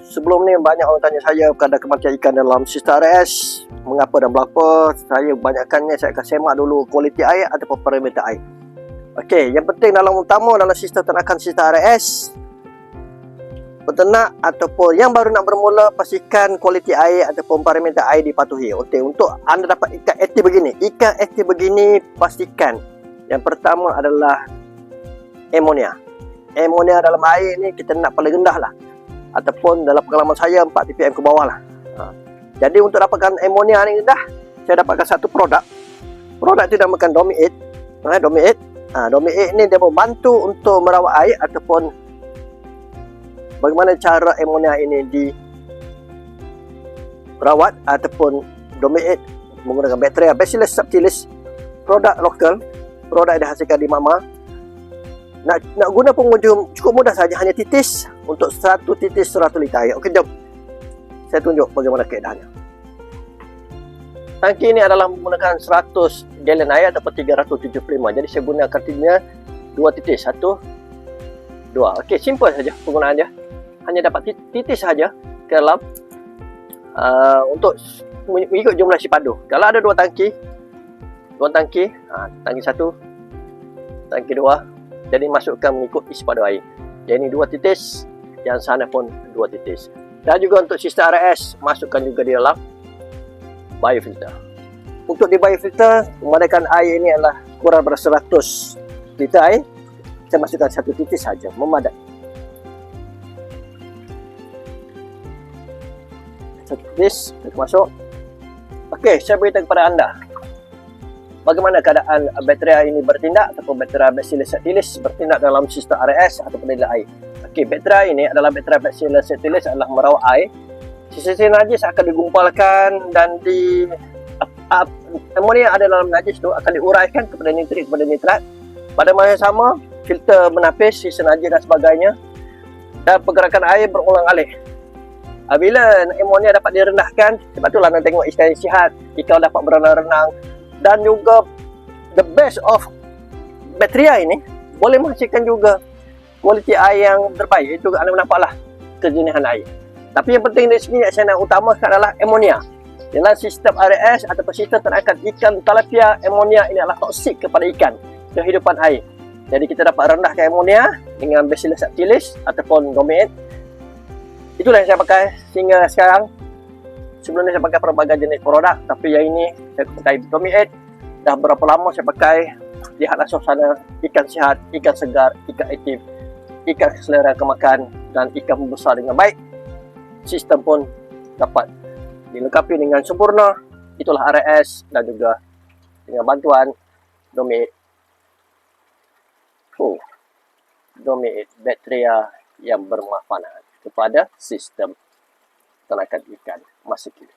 sebelum ni banyak orang tanya saya kadar kematian ikan dalam sistem RS, mengapa dan berapa. Saya banyakkannya saya akan semak dulu kualiti air ataupun parameter air. Okey, yang penting dalam utama dalam sistem ternakan sistem RS, peternak ataupun yang baru nak bermula, pastikan kualiti air ataupun parameter air dipatuhi. Okey, untuk anda dapat ikan aktif begini, pastikan yang pertama adalah amonia. Amonia dalam air ni kita nak paling rendah lah, ataupun dalam pengalaman saya 4 ppm ke bawah lah. Jadi untuk dapatkan amonia ni rendah, saya dapatkan satu produk itu dinamakan Domi8. Domi8 ni dia membantu untuk merawat air ataupun bagaimana cara amonia ini dirawat. Ataupun Domi8 menggunakan bakteria Bacillus subtilis, produk lokal, produk yang dihasilkan di Mama. Nak guna pengunjung cukup mudah saja, hanya titis untuk 1 titis 100 liter air. Okey, jom saya tunjuk bagaimana keadaannya. Tangki ini adalah menggunakan 100 gallon air ataupun 375. Jadi saya guna kartunya 2 titis, 1 2. Okey, simple saja penggunaannya. Hanya dapat titis saja ke dalam untuk mengikut jumlah sipadu. Kalau ada 2 tangki, tangki 1, tangki 2, jadi masukkan mengikut isi padu air. Yang ini 2 titis, yang sana pun 2 titis. Dan juga untuk sistem RS, masukkan juga di dalam biofilter. Untuk di biofilter, memandangkan air ini adalah kurang daripada 100 liter air, saya masukkan 1 titis saja, memadai. 1 titis, kita masuk. Okey, saya beritahu kepada anda bagaimana keadaan bakteria ini bertindak ataupun bakteria Bacillus subtilis bertindak dalam sistem RS ataupun dalam air. Okey, bakteria ini adalah bakteria Bacillus subtilis adalah merawat air. Sisa-sisa najis akan digumpalkan dan amonia ada dalam najis itu akan diuraikan kepada nitrat. Pada masa yang sama, filter menapis sisa najis dan sebagainya, dan pergerakan air berulang alik. Bila amonia dapat direndahkan, sebab itulah anda tengok ikan sihat, ikan dapat berenang-renang. Dan juga the best of bakteria ini boleh menghasilkan juga kualiti air yang terbaik. Itu anda nampaklah kejenihan air. Tapi yang penting dari sini yang saya nak utamakan adalah amonia. Dalam sistem RS ataupun sistem ternakan ikan tilapia, amonia ini adalah toksik kepada ikan, kehidupan air. Jadi kita dapat rendahkan amonia dengan Bacillus subtilis ataupun Domi8. Itulah yang saya pakai sehingga sekarang. Sebelum ni saya pakai pelbagai jenis produk, tapi yang ini saya pakai Domi8. Dah berapa lama saya pakai, lihatlah suasana ikan sihat, ikan segar, ikan aktif, ikan selera kemakan dan ikan membesar dengan baik. Sistem pun dapat dilengkapi dengan sempurna. Itulah RS dan juga dengan bantuan Domi8. Domi8 bakteria yang bermanfaat kepada sistem ternakan ikan masa kini.